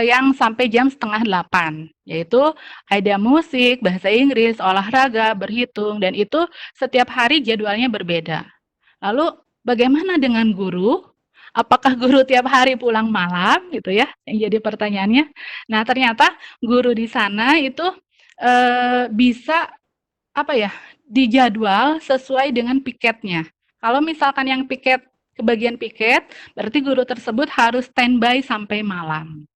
yang sampai jam setengah 8, yaitu ada musik, bahasa Inggris, olahraga, berhitung, dan itu setiap hari jadwalnya berbeda. Lalu bagaimana dengan guru? Apakah guru tiap hari pulang malam gitu ya? Yang jadi pertanyaannya. Nah, ternyata guru di sana itu bisa apa ya? Dijadwal sesuai dengan piketnya. Kalau misalkan yang piket kebagian piket, berarti guru tersebut harus standby sampai malam.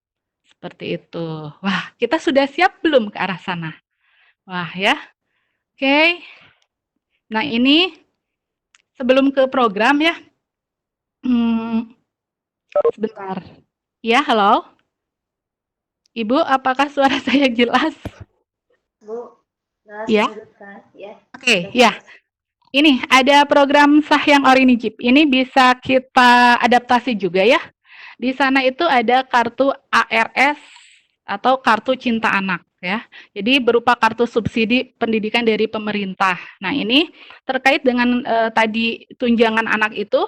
Seperti itu. Wah, kita sudah siap belum ke arah sana? Wah, ya. Oke. Nah, ini sebelum ke program ya. Sebentar. Ya, halo. Ibu, apakah suara saya jelas? Bu, Ya. lanjutkan ya. Oke, ya. Ini ada program Sahyang Orinijip. Ini bisa kita adaptasi juga ya. Di sana itu ada kartu ARS atau kartu cinta anak ya. Jadi berupa kartu subsidi pendidikan dari pemerintah. Nah, ini terkait dengan tadi tunjangan anak itu.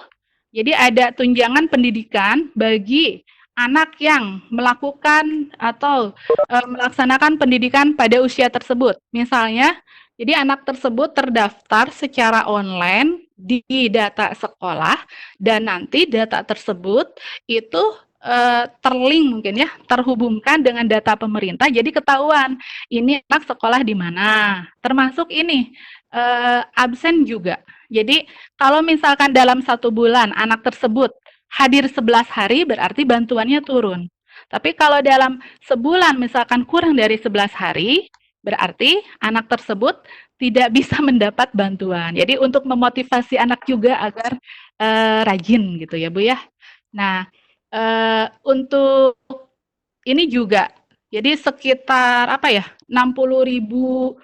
Jadi ada tunjangan pendidikan bagi anak yang melakukan atau melaksanakan pendidikan pada usia tersebut. Misalnya, jadi anak tersebut terdaftar secara online di data sekolah dan nanti data tersebut itu terlink mungkin ya, terhubungkan dengan data pemerintah. Jadi ketahuan ini anak sekolah di mana. Termasuk ini absen juga. Jadi kalau misalkan dalam 1 bulan anak tersebut hadir 11 hari berarti bantuannya turun. Tapi kalau dalam sebulan misalkan kurang dari 11 hari, berarti anak tersebut tidak bisa mendapat bantuan. Jadi untuk memotivasi anak juga agar rajin gitu ya Bu ya. Nah, untuk ini juga, jadi sekitar apa ya, 60.000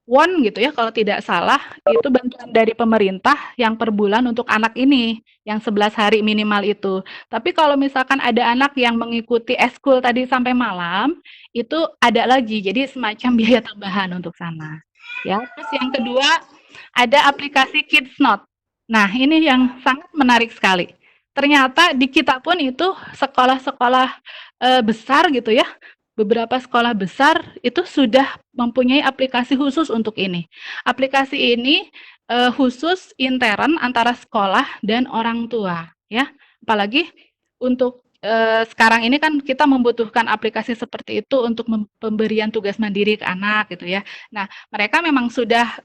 won gitu ya kalau tidak salah, itu bantuan dari pemerintah yang per bulan untuk anak ini, yang 11 hari minimal itu. Tapi kalau misalkan ada anak yang mengikuti eskul tadi sampai malam, itu ada lagi, jadi semacam biaya tambahan untuk sana. Ya, terus yang kedua ada aplikasi Kids Note. Nah, ini yang sangat menarik sekali. Ternyata di kita pun itu sekolah-sekolah besar gitu ya, beberapa sekolah besar itu sudah mempunyai aplikasi khusus untuk ini. Aplikasi ini khusus intern antara sekolah dan orang tua, ya. Apalagi untuk sekarang ini kan kita membutuhkan aplikasi seperti itu untuk pemberian tugas mandiri ke anak gitu ya. Nah, mereka memang sudah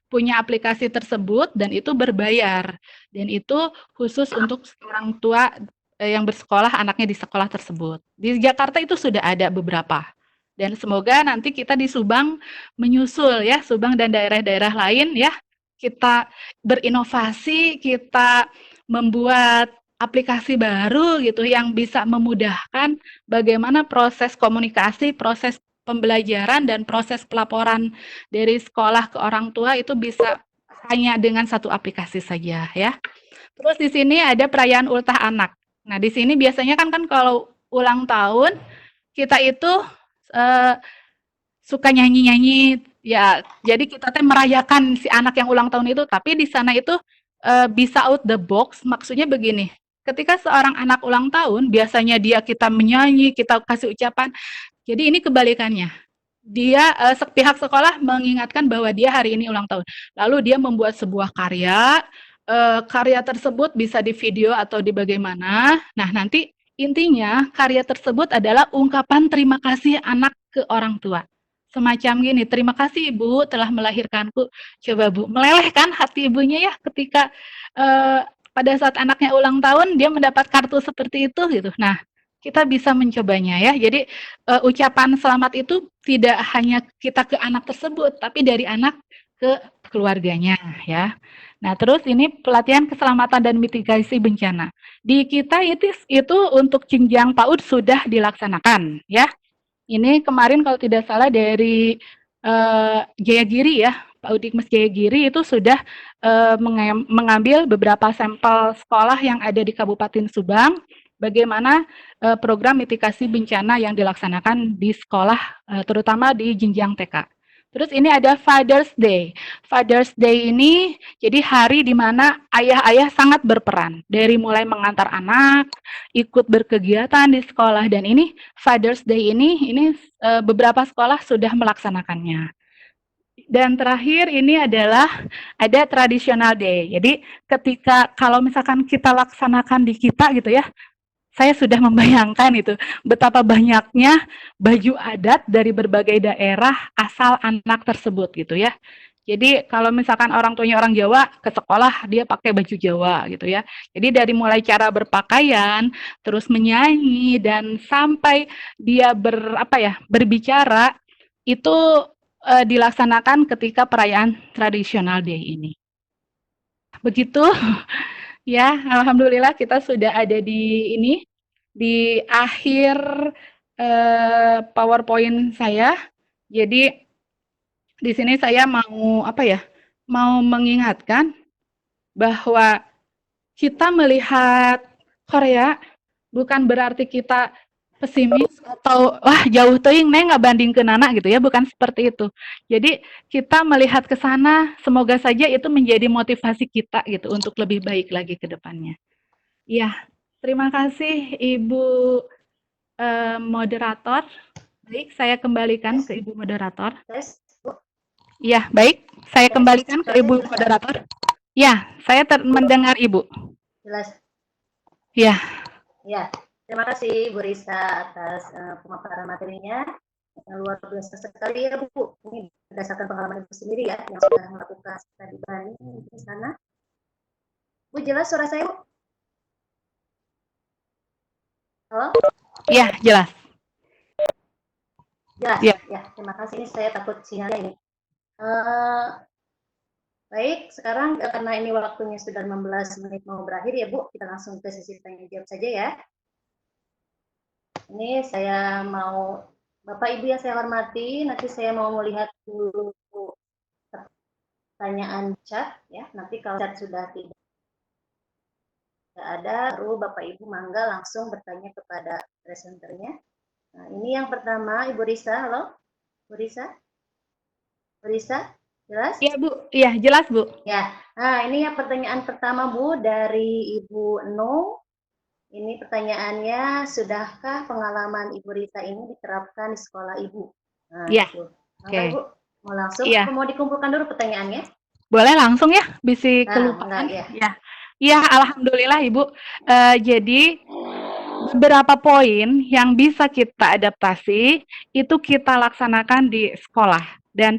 punya aplikasi tersebut dan itu berbayar dan itu khusus untuk orang tua yang bersekolah anaknya di sekolah tersebut. Di Jakarta itu sudah ada beberapa. Dan semoga nanti kita di Subang menyusul ya, Subang dan daerah-daerah lain ya, kita berinovasi, kita membuat aplikasi baru gitu yang bisa memudahkan bagaimana proses komunikasi, proses pembelajaran dan proses pelaporan dari sekolah ke orang tua itu bisa hanya dengan satu aplikasi saja ya. Terus di sini ada perayaan ultah anak. Nah, di sini biasanya kan kalau ulang tahun kita itu suka nyanyi-nyanyi ya. Jadi kita merayakan si anak yang ulang tahun itu, tapi di sana itu bisa out the box. Maksudnya begini. Ketika seorang anak ulang tahun, biasanya kita menyanyi, kita kasih ucapan. Jadi ini kebalikannya. Dia pihak sekolah mengingatkan bahwa dia hari ini ulang tahun. Lalu dia membuat sebuah karya. Karya tersebut bisa di video atau di bagaimana. Nah, nanti intinya karya tersebut adalah ungkapan terima kasih anak ke orang tua. Semacam gini, terima kasih Ibu telah melahirkanku. Coba Bu, melelehkan hati ibunya ya ketika pada saat anaknya ulang tahun dia mendapat kartu seperti itu gitu. Nah, kita bisa mencobanya ya. Jadi ucapan selamat itu tidak hanya kita ke anak tersebut, tapi dari anak ke keluarganya ya. Nah, terus ini pelatihan keselamatan dan mitigasi bencana. Di kita itu untuk jenjang PAUD sudah dilaksanakan ya. Ini kemarin kalau tidak salah dari Jayagiri ya, Pak Udikmes Jayagiri itu sudah mengambil beberapa sampel sekolah yang ada di Kabupaten Subang, bagaimana program mitigasi bencana yang dilaksanakan di sekolah, terutama di jenjang TK. Terus ini ada Father's Day. Father's Day ini jadi hari di mana ayah-ayah sangat berperan, dari mulai mengantar anak, ikut berkegiatan di sekolah, dan ini Father's Day ini beberapa sekolah sudah melaksanakannya. Dan terakhir ini adalah ada Traditional Day. Jadi ketika kalau misalkan kita laksanakan di kita gitu ya, saya sudah membayangkan itu betapa banyaknya baju adat dari berbagai daerah asal anak tersebut gitu ya. Jadi kalau misalkan orang tuanya orang Jawa ke sekolah dia pakai baju Jawa gitu ya. Jadi dari mulai cara berpakaian, terus menyanyi dan sampai dia berbicara itu dilaksanakan ketika perayaan Traditional Day ini. Begitu ya, alhamdulillah kita sudah ada di akhir PowerPoint saya. Jadi di sini saya mau mengingatkan bahwa kita melihat Korea bukan berarti kita pesimis atau wah jauh teuing neng nggak banding ke Nana gitu ya, bukan seperti itu. Jadi kita melihat ke sana, semoga saja itu menjadi motivasi kita gitu untuk lebih baik lagi ke depannya. Iya, terima kasih Ibu moderator. Baik, saya kembalikan ke Ibu moderator. Iya, baik, saya kembalikan ke Ibu moderator. Ya, saya mendengar Ibu. Jelas. Ya. Ya, terima kasih Bu Risa atas pemaparan materinya. Yang luar biasa sekali ya Bu. Ini berdasarkan pengalaman Ibu sendiri ya, yang sudah melakukan studi banding di sana. Bu, jelas suara saya Bu? Halo? Iya, jelas. Jelas? Ya, terima kasih. Ini saya takut sinyalnya ini. Baik, sekarang karena ini waktunya sudah 15 menit mau berakhir ya Bu, kita langsung ke sesi tanya jawab saja ya. Ini saya mau, Bapak Ibu yang saya hormati, nanti saya mau melihat dulu pertanyaan chat ya. Nanti kalau chat sudah tidak ada, baru Bapak Ibu mangga langsung bertanya kepada presenternya. Nah, ini yang pertama, Ibu Risa, halo? Bu Risa? Bu Risa? Jelas? Iya Bu, iya jelas Bu. Ya, nah ini yang pertanyaan pertama Bu dari Ibu No. Ini pertanyaannya, sudahkah pengalaman Ibu Risa ini diterapkan di sekolah Ibu? Nah, ya. Itu. Maka Ibu mau langsung, mau dikumpulkan dulu pertanyaannya? Boleh langsung ya, bisa kelupaan. Ya. Ya, alhamdulillah Ibu. Jadi beberapa poin yang bisa kita adaptasi itu kita laksanakan di sekolah. Dan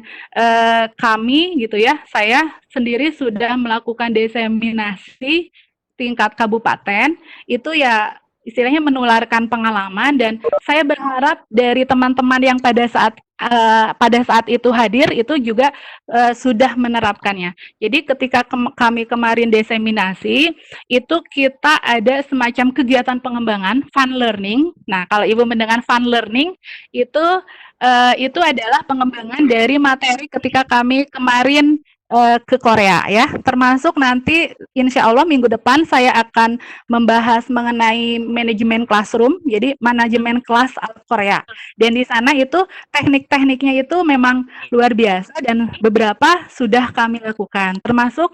kami gitu ya, saya sendiri sudah melakukan diseminasi tingkat kabupaten, itu ya istilahnya menularkan pengalaman, dan saya berharap dari teman-teman yang pada saat itu hadir itu juga sudah menerapkannya. Jadi ketika kami kemarin diseminasi, itu kita ada semacam kegiatan pengembangan fun learning. Nah, kalau Ibu mendengar fun learning itu adalah pengembangan dari materi ketika kami kemarin ke Korea ya, termasuk nanti insya Allah minggu depan saya akan membahas mengenai manajemen classroom, jadi manajemen kelas Korea. Dan di sana itu teknik-tekniknya itu memang luar biasa dan beberapa sudah kami lakukan, termasuk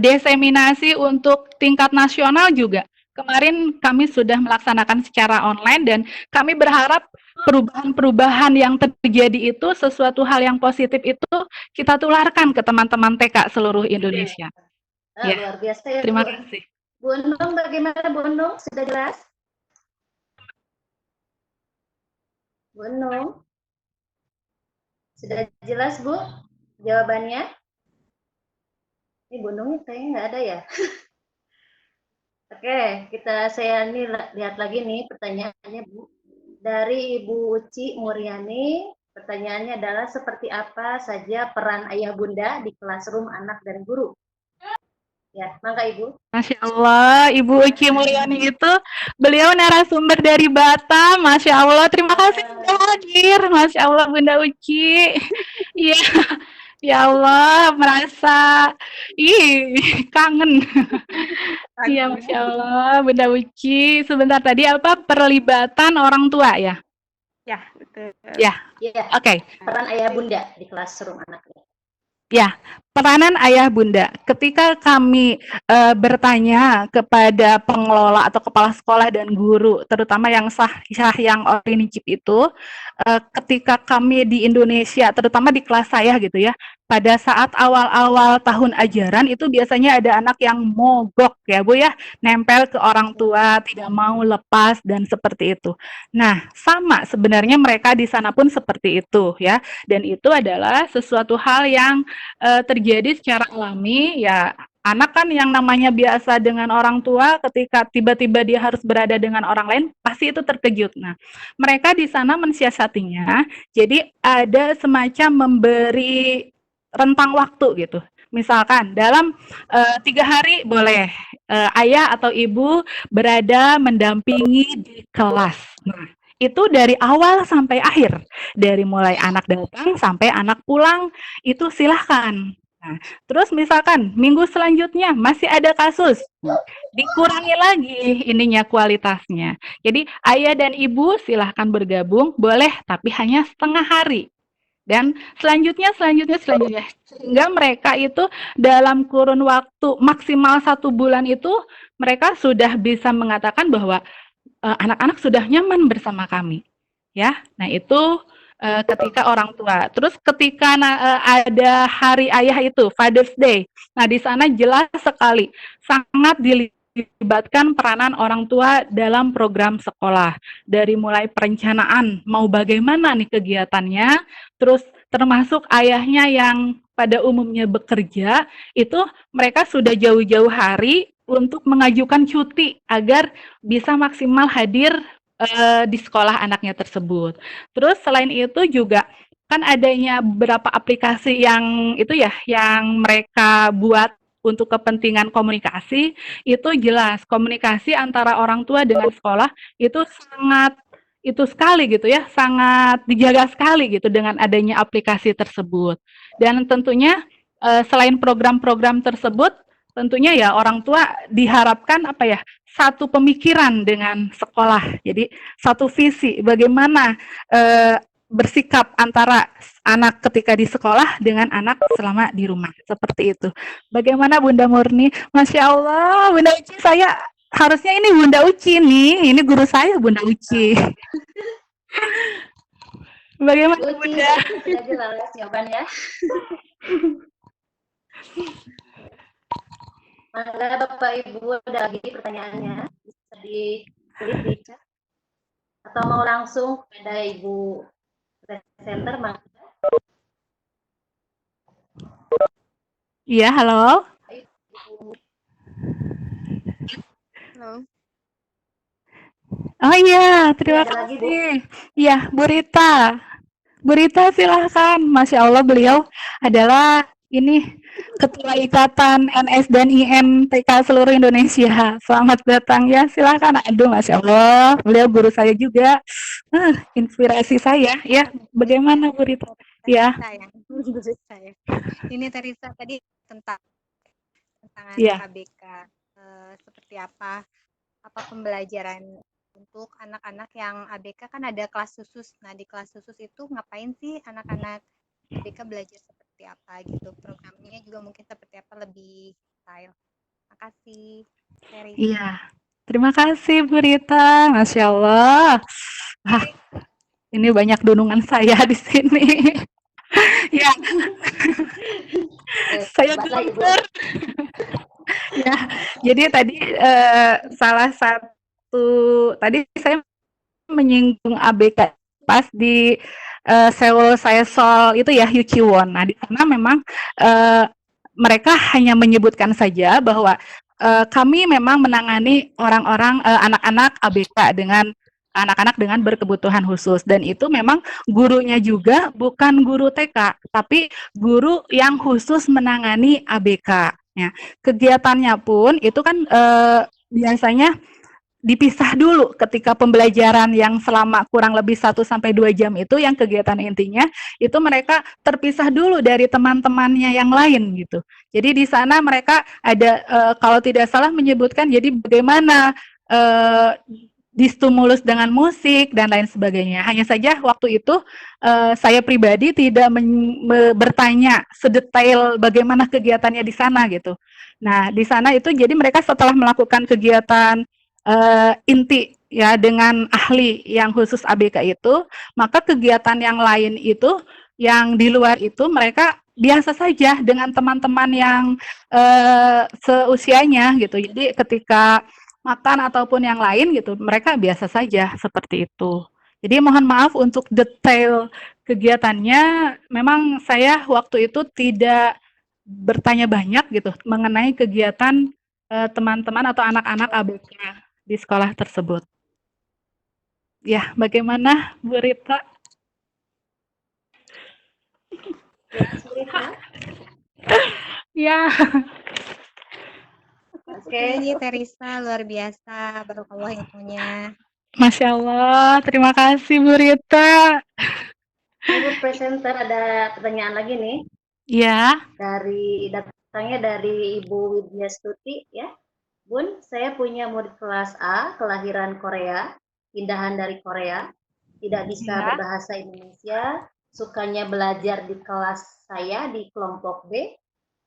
diseminasi untuk tingkat nasional juga. Kemarin kami sudah melaksanakan secara online dan kami berharap perubahan-perubahan yang terjadi itu sesuatu hal yang positif itu kita tularkan ke teman-teman TK seluruh Indonesia. Ya. Luar biasa ya. Terima kasih. Bu Endung, bagaimana Bu Endung? Sudah jelas? Bu Endung? Sudah jelas Bu jawabannya? Ini Bu Endungnya kayaknya nggak ada ya. Oke, saya lihat lagi nih pertanyaannya Bu. Dari Ibu Uci Muryani, pertanyaannya adalah seperti apa saja peran ayah bunda di classroom anak dan guru? Ya, mangga Ibu. Masya Allah, Ibu Uci Mulyani itu beliau narasumber dari Batam. Masya Allah, terima kasih sudah hadir. Masya Allah, Bunda Uci. Iya, ya Allah, merasa kangen. Iya, Masya Allah, Bunda Uci. Sebentar tadi apa perlibatan orang tua ya? Ya, betul. Ya, Ya, oke. peran ayah bunda di classroom anaknya. Ya, peranan ayah bunda. Ketika kami bertanya kepada pengelola atau kepala sekolah dan guru, terutama yang sah yang prinsip itu, ketika kami di Indonesia, terutama di kelas saya gitu ya, pada saat awal-awal tahun ajaran itu biasanya ada anak yang mogok ya Bu ya, nempel ke orang tua, tidak mau lepas dan seperti itu. Nah, sama sebenarnya mereka di sana pun seperti itu ya, dan itu adalah sesuatu hal yang terjadi secara alami ya. Anak kan yang namanya biasa dengan orang tua, ketika tiba-tiba dia harus berada dengan orang lain, pasti itu terkejut. Nah, mereka di sana mensiasatinya, jadi ada semacam memberi rentang waktu gitu. Misalkan dalam 3 hari boleh ayah atau ibu berada mendampingi di kelas. Nah, itu dari awal sampai akhir, dari mulai anak datang sampai anak pulang, itu silahkan. Nah, terus misalkan minggu selanjutnya masih ada kasus, dikurangi lagi ininya kualitasnya. Jadi ayah dan ibu silahkan bergabung, boleh tapi hanya setengah hari. Dan selanjutnya, sehingga mereka itu dalam kurun waktu maksimal 1 bulan itu mereka sudah bisa mengatakan bahwa anak-anak sudah nyaman bersama kami, ya. Nah itu ketika orang tua. Terus ketika ada hari ayah itu, Father's Day. Nah di sana jelas sekali sangat dilibatkan peranan orang tua dalam program sekolah. Dari mulai perencanaan mau bagaimana nih kegiatannya, terus termasuk ayahnya yang pada umumnya bekerja, itu mereka sudah jauh-jauh hari untuk mengajukan cuti agar bisa maksimal hadir di sekolah anaknya tersebut. Terus selain itu juga kan adanya beberapa aplikasi yang itu ya, yang mereka buat untuk kepentingan komunikasi, itu jelas komunikasi antara orang tua dengan sekolah itu sangat itu sekali gitu ya, sangat dijaga sekali gitu dengan adanya aplikasi tersebut. Dan tentunya selain program-program tersebut, tentunya ya orang tua diharapkan apa ya, satu pemikiran dengan sekolah. Jadi satu visi bagaimana bersikap antara anak ketika di sekolah dengan anak selama di rumah. Seperti itu. Bagaimana Bunda Murni? Masya Allah, Bunda Uci, saya harusnya ini Bunda Uci nih. Ini guru saya Bunda Uci. Bagaimana Uci, Bunda? sudah jelas jawabannya. Mangga Bapak Ibu ada lagi pertanyaannya, bisa ditulis di chat atau mau langsung kepada Ibu presenter, mangga. Iya, halo. Halo. Oh iya, terima Ada lagi, Bu? kasih. Iya, Bu Rita. Bu Rita silahkan. Masya Allah, beliau adalah ini Ketua Ikatan NS dan IMTK seluruh Indonesia. Selamat datang ya, silahkan. Aduh, Masya Allah, beliau guru saya juga. Inspirasi saya. Ya, bagaimana Bu Rita? Ya. Saya. Ini Teresa tadi tentang Iya. ABK, seperti apa pembelajaran untuk anak-anak yang ABK, kan ada kelas khusus. Nah, di kelas khusus itu ngapain sih anak-anak ABK belajar seperti apa gitu. Programnya juga mungkin seperti apa, lebih detail. Makasih. Teresa. Iya. Terima kasih Bu Rita. Masya Allah. Ini banyak dunungan saya di sini. Ya. Saya gemeter. Ya, jadi tadi salah satu tadi saya menyinggung ABK pas di Seoul Saesol itu ya, Yuchiwon. Nah, di sana memang mereka hanya menyebutkan saja bahwa kami memang menangani orang-orang anak-anak ABK dengan anak-anak dengan berkebutuhan khusus, dan itu memang gurunya juga bukan guru TK, tapi guru yang khusus menangani ABK. Ya, kegiatannya pun itu kan biasanya dipisah dulu ketika pembelajaran yang selama kurang lebih 1 sampai 2 jam itu yang kegiatan intinya itu mereka terpisah dulu dari teman-temannya yang lain gitu. Jadi di sana mereka ada kalau tidak salah menyebutkan jadi bagaimana distimulus dengan musik dan lain sebagainya. Hanya saja waktu itu saya pribadi tidak bertanya sedetail bagaimana kegiatannya di sana gitu. Nah, di sana itu jadi mereka setelah melakukan kegiatan inti ya dengan ahli yang khusus ABK itu, maka kegiatan yang lain itu yang di luar itu mereka biasa saja dengan teman-teman yang seusianya gitu. Jadi ketika makan ataupun yang lain gitu, mereka biasa saja seperti itu. Jadi mohon maaf untuk detail kegiatannya, memang saya waktu itu tidak bertanya banyak gitu mengenai kegiatan teman-teman atau anak-anak ABK di sekolah tersebut. Ya, bagaimana Bu Rita? Jelas, Bu Rita? Ya, Oke, Ini Teresa luar biasa, barakallah ilmunya. Masya Allah, terima kasih Bu Rita. Ibu presenter ada pertanyaan lagi nih. Ya, Datangnya dari Ibu Widya Stuti ya. Bun, saya punya murid kelas A, kelahiran Korea, pindahan dari Korea, tidak bisa ya. berbahasa Indonesia, sukanya belajar di kelas saya di kelompok B.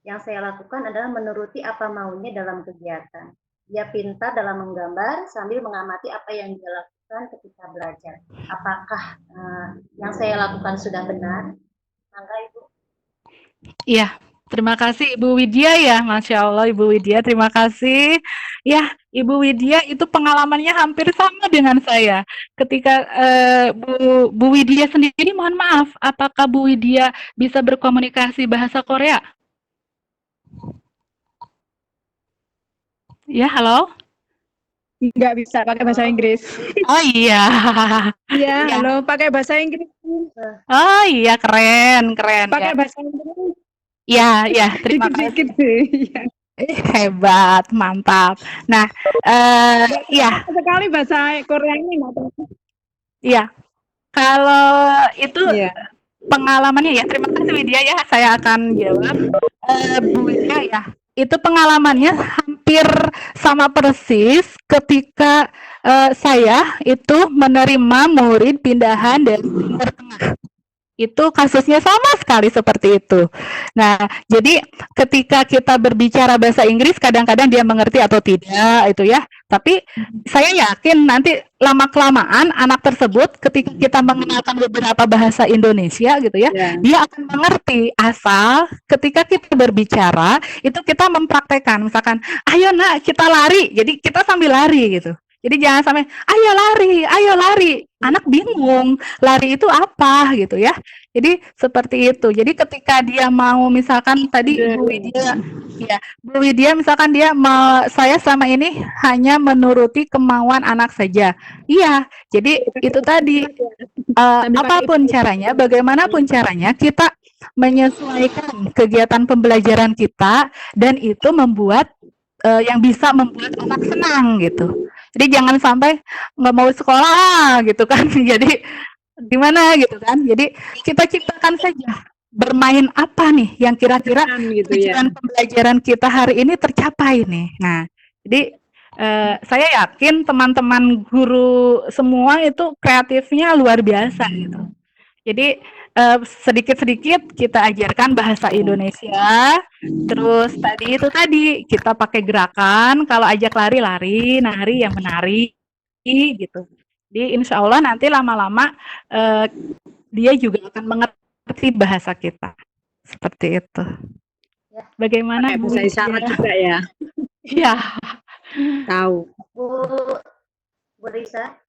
Yang saya lakukan adalah menuruti apa maunya dalam kegiatan. Dia pintar dalam menggambar sambil mengamati apa yang dia lakukan ketika belajar. Apakah yang saya lakukan sudah benar? Mangga Ibu. Iya, terima kasih Ibu Widya ya, Masya Allah Ibu Widya, terima kasih. Ya, Ibu Widya itu pengalamannya hampir sama dengan saya. Ketika Bu Widya sendiri, mohon maaf, apakah Bu Widya bisa berkomunikasi bahasa Korea? Ya, halo? Nggak bisa pakai bahasa Inggris. Oh iya. Iya, Iya. halo, pakai bahasa Inggris. Oh iya, keren, keren Pakai ya. bahasa Inggris. Iya, ya, terima kasih. Dikit-dikit sih. Iya. Hebat, mantap. Nah, ya, Sekali bahasa Korea ini nggak tahu. iya. Kalau itu Iya. pengalamannya ya, terima kasih Widya ya, saya akan jawab. Bu Widya ya, itu pengalamannya hampir sama persis ketika saya itu menerima murid pindahan dari Timur Tengah. Itu kasusnya sama sekali seperti itu. Nah, jadi ketika kita berbicara bahasa Inggris, kadang-kadang dia mengerti atau tidak, itu ya. Tapi saya yakin nanti lama-kelamaan anak tersebut ketika kita mengenalkan beberapa bahasa Indonesia gitu ya, Ya. dia akan mengerti asal ketika kita berbicara itu kita mempraktekkan, misalkan, ayo nak kita lari, jadi kita sambil lari gitu. Jadi jangan sampai ayo lari, anak bingung lari itu apa gitu ya. Jadi seperti itu. Jadi ketika dia mau misalkan tadi Bu Widya, ya Bu Widya misalkan dia mau saya sama ini hanya menuruti kemauan anak saja. Iya, jadi itu tadi apapun caranya, bagaimanapun caranya kita menyesuaikan kegiatan pembelajaran kita dan itu membuat yang bisa membuat anak senang gitu. Jadi jangan sampai nggak mau sekolah gitu kan. Jadi gimana gitu kan. Jadi kita ciptakan saja bermain apa nih yang kira-kira Gitu ya. tujuan pembelajaran kita hari ini tercapai nih. Nah, jadi saya yakin teman-teman guru semua itu kreatifnya luar biasa gitu. Jadi sedikit-sedikit kita ajarkan bahasa Indonesia. Terus tadi kita pakai gerakan, kalau ajak lari, nari yang menari gitu. Jadi insya Allah nanti lama-lama dia juga akan mengerti bahasa kita. Seperti itu. Bagaimana Pakai Bu bahasa isyarat juga ya. Iya. Tahu. Bu Risa.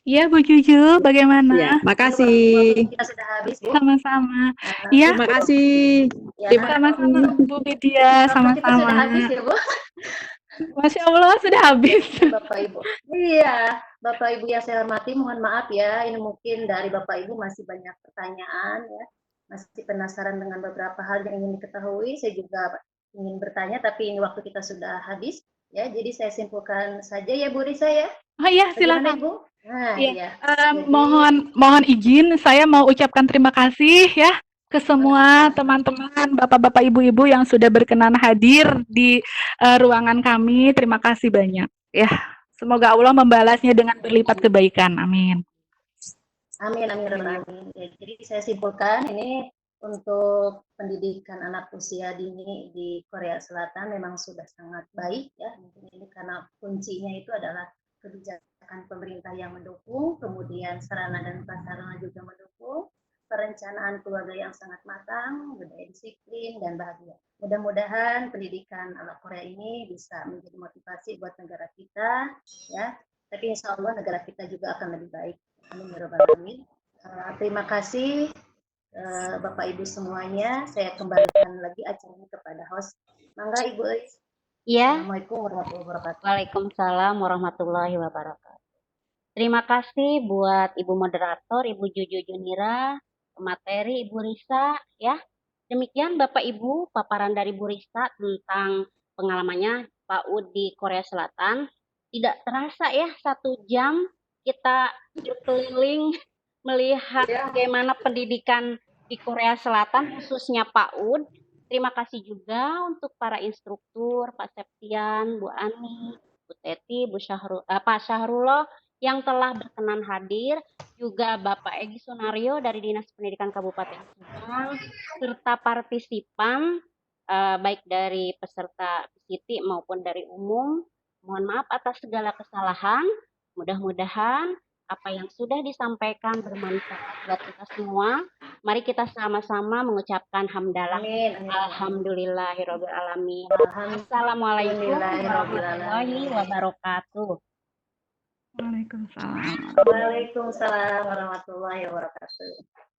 Iya Bu Juju, bagaimana? Ya, makasih. Kita sudah habis, Bu. Sama-sama. Iya. Terima kasih. Ya, Sama-sama Bu Widya, kita sudah sama-sama. habis ya, Bu. Masya Allah sudah habis. Bapak Ibu. Iya, Bapak Ibu yang saya hormati, mohon maaf ya, ini mungkin dari Bapak Ibu masih banyak pertanyaan ya, masih penasaran dengan beberapa hal yang ingin diketahui. Saya juga ingin bertanya, tapi ini waktu kita sudah habis. Ya, jadi saya simpulkan saja ya Bu Risa ya. Oh iya, Bagaimana silakan. Ibu? Nah, Iya, iya. Jadi, mohon izin, saya mau ucapkan terima kasih ya ke semua teman-teman, bapak-bapak, ibu-ibu yang sudah berkenan hadir di ruangan kami. Terima kasih banyak. Ya, semoga Allah membalasnya dengan berlipat kebaikan. Amin. amin, amin, amin. Ya, jadi saya simpulkan ini untuk pendidikan anak usia dini di Korea Selatan memang sudah sangat baik ya. Mungkin ini karena kuncinya itu adalah kebijakan pemerintah yang mendukung, kemudian sarana dan prasarana juga mendukung, perencanaan keluarga yang sangat matang, budaya disiplin dan bahagia. Mudah-mudahan pendidikan anak Korea ini bisa menjadi motivasi buat negara kita ya. Tapi insya Allah negara kita juga akan lebih baik. Amin ya rabbal alamin. Terima kasih Bapak Ibu semuanya. Saya kembalikan lagi acaranya kepada host. Mangga Ibu. Iya, Assalamualaikum warahmatullahi wabarakatuh. Waalaikumsalam warahmatullahi wabarakatuh. Terima kasih buat Ibu Moderator, Ibu Juju Junira, materi Ibu Risa ya. Demikian Bapak Ibu paparan dari Bu Risa tentang pengalamannya PAUD di Korea Selatan. Tidak terasa ya 1 jam kita berkeliling melihat bagaimana pendidikan di Korea Selatan khususnya PAUD. Terima kasih juga untuk para instruktur, Pak Septian, Bu Ani, Bu Teti, Pak Syahrullah yang telah berkenan hadir, juga Bapak Egy Sunario dari Dinas Pendidikan Kabupaten Subang, serta partisipan baik dari peserta PCT maupun dari umum. Mohon maaf atas segala kesalahan. Mudah-mudahan apa yang sudah disampaikan bermanfaat buat kita semua. Mari kita sama-sama mengucapkan hamdalah. Amin, amin. Alhamdulillahirabbil alamin. Assalamualaikum warahmatullahi wabarakatuh. Waalaikumsalam. Waalaikumsalam warahmatullahi wabarakatuh.